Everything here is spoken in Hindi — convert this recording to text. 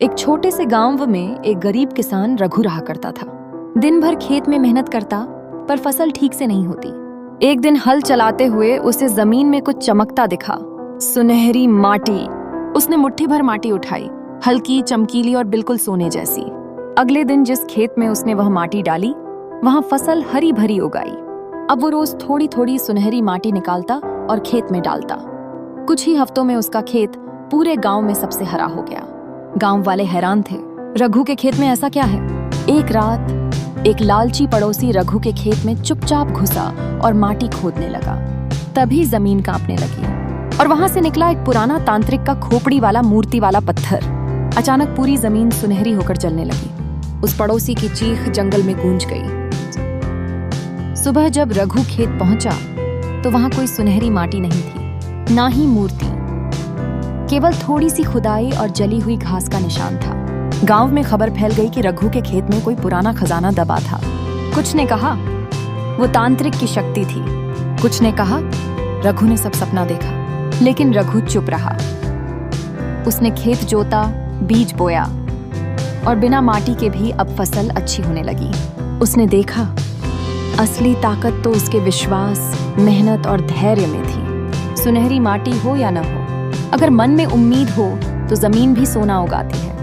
एक छोटे से गांव में एक गरीब किसान रघु रहा करता था। दिन भर खेत में मेहनत करता, पर फसल ठीक से नहीं होती। एक दिन हल चलाते हुए उसे जमीन में कुछ चमकता दिखा। सुनहरी माटी। उसने मुट्ठी भर माटी उठाई, हल्की, चमकीली और बिल्कुल सोने जैसी। अगले दिन जिस खेत में उसने वह माटी डाली, वहां फसल हरी भरी उगाई। अब वो रोज थोड़ी थोड़ी सुनहरी माटी निकालता और खेत में डालता। कुछ ही हफ्तों में उसका खेत पूरे गांव में सबसे हरा हो गया। गांव वाले हैरान थे, रघु के खेत में ऐसा क्या है? एक रात एक लालची पड़ोसी रघु के खेत में चुपचाप घुसा और माटी खोदने लगा। तभी जमीन कांपने लगी और वहां से निकला एक पुराना तांत्रिक का खोपड़ी वाला मूर्ति वाला पत्थर। अचानक पूरी जमीन सुनहरी होकर जलने लगी। उस पड़ोसी की चीख जंगल में गूंज गई। सुबह जब रघु खेत पहुंचा तो वहां कोई सुनहरी माटी नहीं थी, ना ही मूर्ति। केवल थोड़ी सी खुदाई और जली हुई घास का निशान था। गांव में खबर फैल गई कि रघु के खेत में कोई पुराना खजाना दबा था। कुछ ने कहा वो तांत्रिक की शक्ति थी, कुछ ने कहा रघु ने सब सपना देखा। लेकिन रघु चुप रहा। उसने खेत जोता, बीज बोया और बिना माटी के भी अब फसल अच्छी होने लगी। उसने देखा असली ताकत तो उसके विश्वास, मेहनत और धैर्य में थी। सुनहरी माटी हो या न हो, अगर मन में उम्मीद हो तो जमीन भी सोना उगाती है।